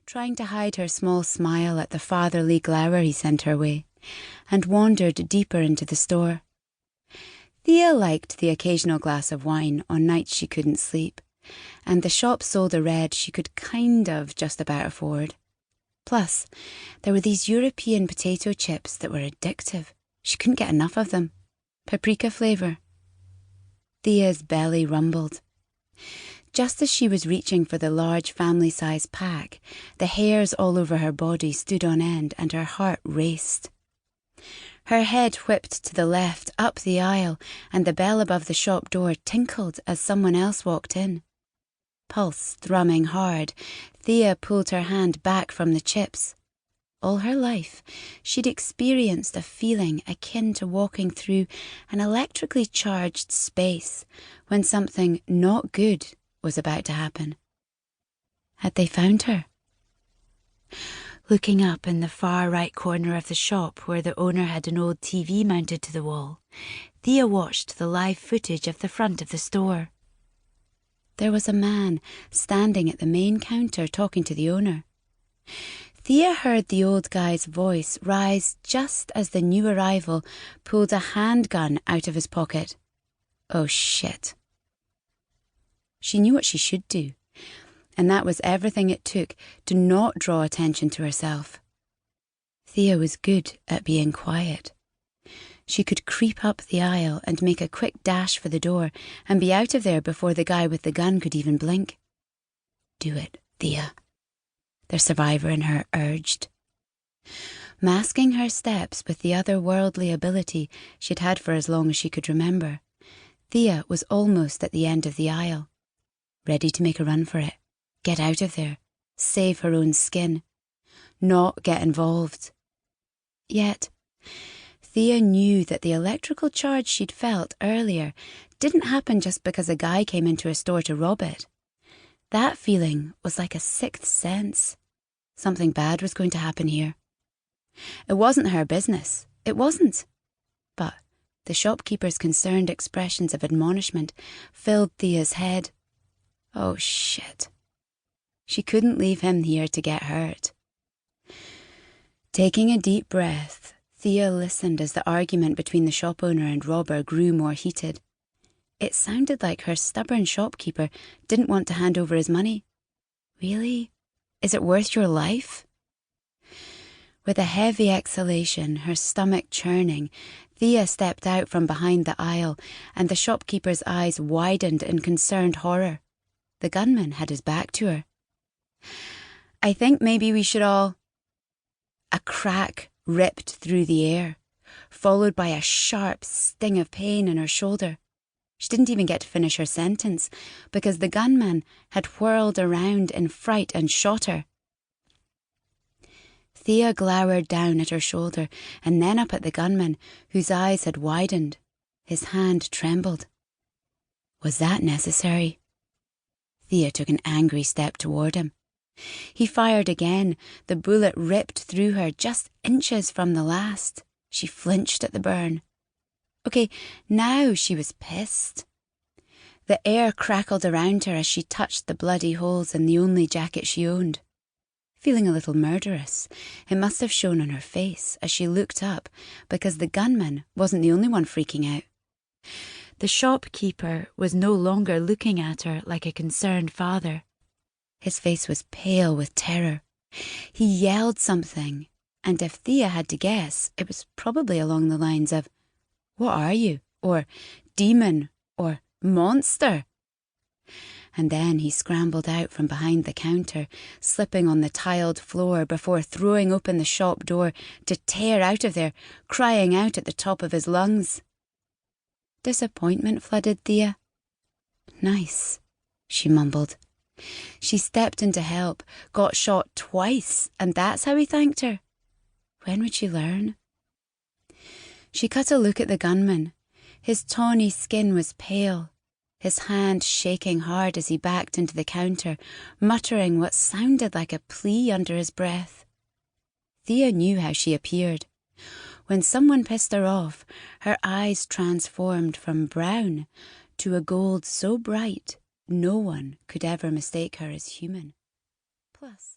trying to hide her small smile at the fatherly glower he sent her way, and wandered deeper into the store. Thea liked the occasional glass of wine on nights she couldn't sleep, and the shop sold a red she could kind of just about afford. Plus, there were these European potato chips that were addictive. She couldn't get enough of them. Paprika flavour. Thea's belly rumbled. Just as she was reaching for the large family-size pack, the hairs all over her body stood on end and her heart raced. Her head whipped to the left, up the aisle, and the bell above the shop door tinkled as someone else walked in. Pulse thrumming hard, Thea pulled her hand back from the chips. All her life, she'd experienced a feeling akin to walking through an electrically charged space when something not good was about to happen. Had they found her? Looking up in the far right corner of the shop where the owner had an old TV mounted to the wall, Thea watched the live footage of the front of the store. There was a man standing at the main counter talking to the owner. Thea heard the old guy's voice rise just as the new arrival pulled a handgun out of his pocket. Oh shit. She knew what she should do, and that was everything it took to not draw attention to herself. Thea was good at being quiet. She could creep up the aisle and make a quick dash for the door and be out of there before the guy with the gun could even blink. Do it, Thea, the survivor in her urged. Masking her steps with the otherworldly ability she'd had for as long as she could remember, Thea was almost at the end of the aisle, ready to make a run for it, get out of there, save her own skin, not get involved. Yet, Thea knew that the electrical charge she'd felt earlier didn't happen just because a guy came into a store to rob it. That feeling was like a sixth sense. Something bad was going to happen here. It wasn't her business. It wasn't. But the shopkeeper's concerned expressions of admonishment filled Thea's head. Oh, shit. She couldn't leave him here to get hurt. Taking a deep breath, Thea listened as the argument between the shop owner and robber grew more heated. It sounded like her stubborn shopkeeper didn't want to hand over his money. Really? Is it worth your life? With a heavy exhalation, her stomach churning, Thea stepped out from behind the aisle, and the shopkeeper's eyes widened in concerned horror. The gunman had his back to her. I think maybe we should all... A crack ripped through the air, followed by a sharp sting of pain in her shoulder. She didn't even get to finish her sentence, because the gunman had whirled around in fright and shot her. Thea glowered down at her shoulder and then up at the gunman, whose eyes had widened. His hand trembled. Was that necessary? Thea took an angry step toward him. He fired again. The bullet ripped through her just inches from the last. She flinched at the burn. Okay, now she was pissed. The air crackled around her as she touched the bloody holes in the only jacket she owned. Feeling a little murderous, it must have shown on her face as she looked up, because the gunman wasn't the only one freaking out. The shopkeeper was no longer looking at her like a concerned father. His face was pale with terror. He yelled something, and if Thea had to guess, it was probably along the lines of, "What are you?" or "Demon," or "Monster." And then he scrambled out from behind the counter, slipping on the tiled floor before throwing open the shop door to tear out of there, crying out at the top of his lungs. Disappointment flooded Thea. "Nice," she mumbled. She stepped in to help, got shot twice, and that's how he thanked her. When would she learn? She cut a look at the gunman. His tawny skin was pale, his hand shaking hard as he backed into the counter, muttering what sounded like a plea under his breath. Thea knew how she appeared. When someone pissed her off, her eyes transformed from brown to a gold so bright no one could ever mistake her as human. Plus...